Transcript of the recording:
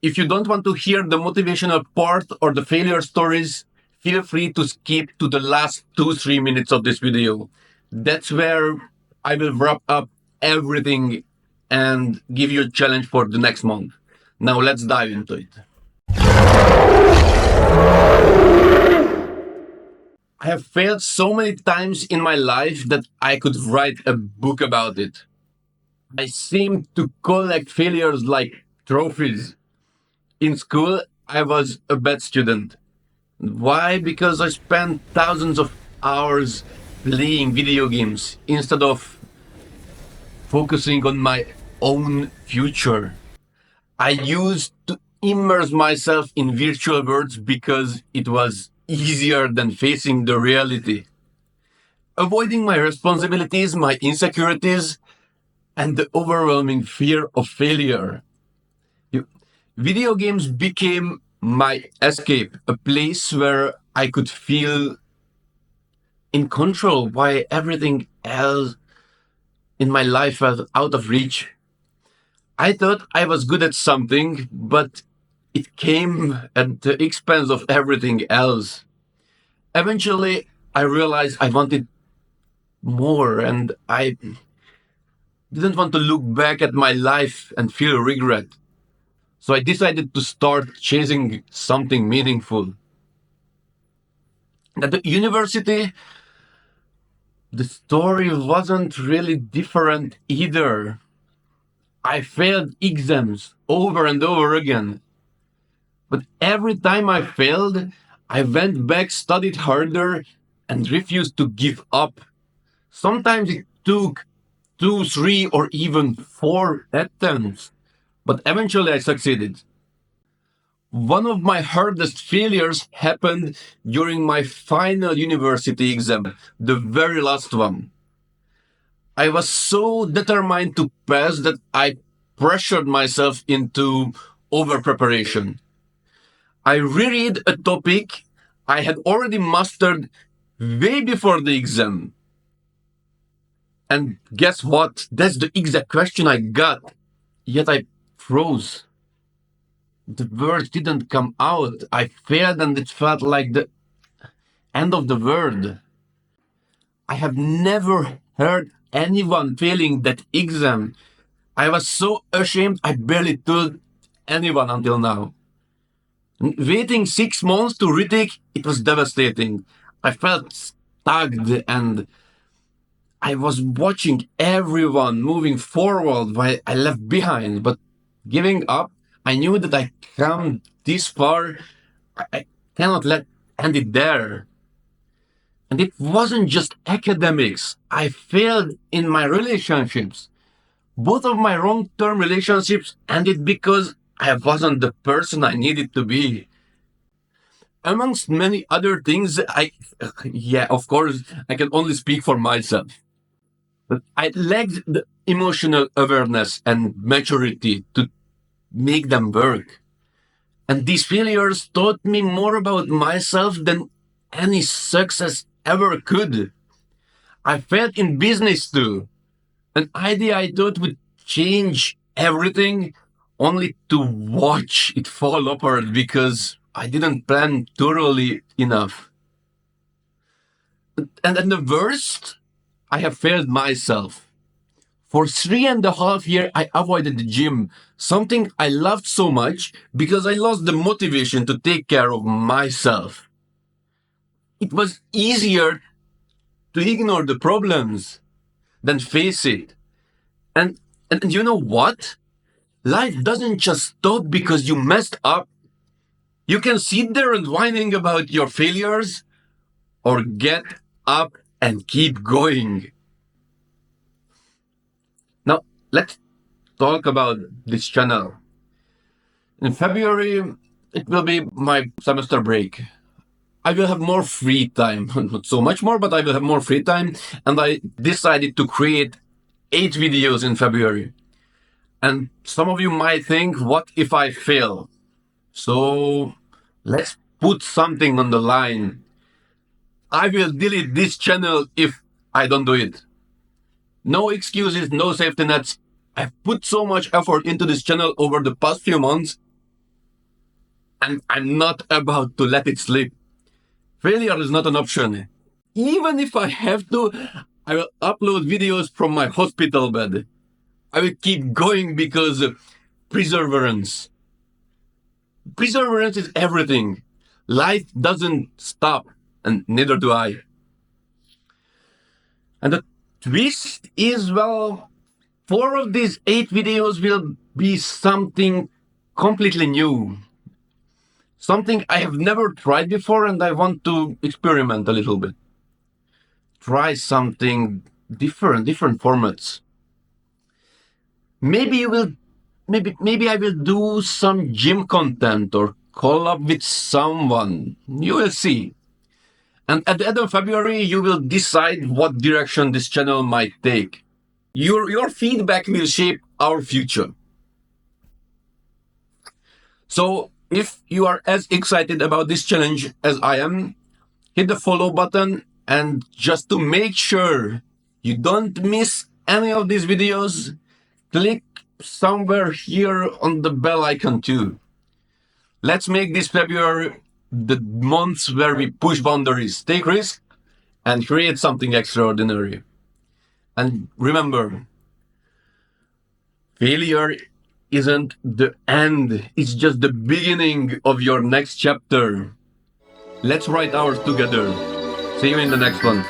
If you don't want to hear the motivational part or the failure stories, feel free to skip to the last 2-3 minutes of this video. That's where I will wrap up everything and give you a challenge for the next month. Now let's dive into it. I have failed so many times in my life that I could write a book about it. I seem to collect failures like trophies. In school, I was a bad student. Why? Because I spent thousands of hours playing video games instead of focusing on my own future. I used to immerse myself in virtual worlds because it was easier than facing the reality. Avoiding my responsibilities, my insecurities, and the overwhelming fear of failure. Video games became my escape, a place where I could feel in control while everything else in my life was out of reach. I thought I was good at something, but it came at the expense of everything else. Eventually, I realized I wanted more and I didn't want to look back at my life and feel regret. So I decided to start chasing something meaningful. At the university, the story wasn't really different either. I failed exams over and over again. But every time I failed, I went back, studied harder, and refused to give up. Sometimes it took 2, 3, or even 4 attempts, but eventually I succeeded. One of my hardest failures happened during my final university exam, the very last one. I was so determined to pass that I pressured myself into over preparation. I reread a topic I had already mastered way before the exam. And guess what? That's the exact question I got. Yet I froze. The words didn't come out. I failed and it felt like the end of the world. I have never heard anyone failing that exam. I was so ashamed I barely told anyone until now. Waiting 6 months to retake, it was devastating. I felt stuck and I was watching everyone moving forward while I left behind. But giving up, I knew that I come this far. I cannot let end it there. And it wasn't just academics. I failed in my relationships. Both of my long-term relationships ended because I wasn't the person I needed to be. Amongst many other things, yeah, of course, I can only speak for myself. But I lacked the emotional awareness and maturity to make them work. And these failures taught me more about myself than any success ever could. I failed in business too. An idea I thought would change everything, only to watch it fall apart because I didn't plan thoroughly enough. And the worst, I have failed myself. For 3.5 years, I avoided the gym, something I loved so much because I lost the motivation to take care of myself. It was easier to ignore the problems than face it. And, and you know what? Life doesn't just stop because you messed up. You can sit there and whining about your failures or get up and keep going. Now, let's talk about this channel. In February, it will be my semester break. I will have more free time. Not so much more, but I will have more free time. And I decided to create 8 videos in February. And some of you might think, what if I fail? So let's put something on the line. I will delete this channel if I don't do it. No excuses, no safety nets. I've put so much effort into this channel over the past few months. And I'm not about to let it slip. Failure is not an option. Even if I have to, I will upload videos from my hospital bed. I will keep going because perseverance. Perseverance is everything. Life doesn't stop, and neither do I. And the twist is, well, 4 of these 8 videos will be something completely new. Something I have never tried before, and I want to experiment a little bit. Try something different formats. Maybe you will, maybe I will do some gym content or collab with someone. You will see. And at the end of February, you will decide what direction this channel might take. Your feedback will shape our future. So if you are as excited about this challenge as I am, hit the follow button, and just to make sure you don't miss any of these videos, click somewhere here on the bell icon too. Let's make this February the month where we push boundaries, take risks, and create something extraordinary. And remember, failure isn't the end, it's just the beginning of your next chapter. Let's write ours together. See you in the next one.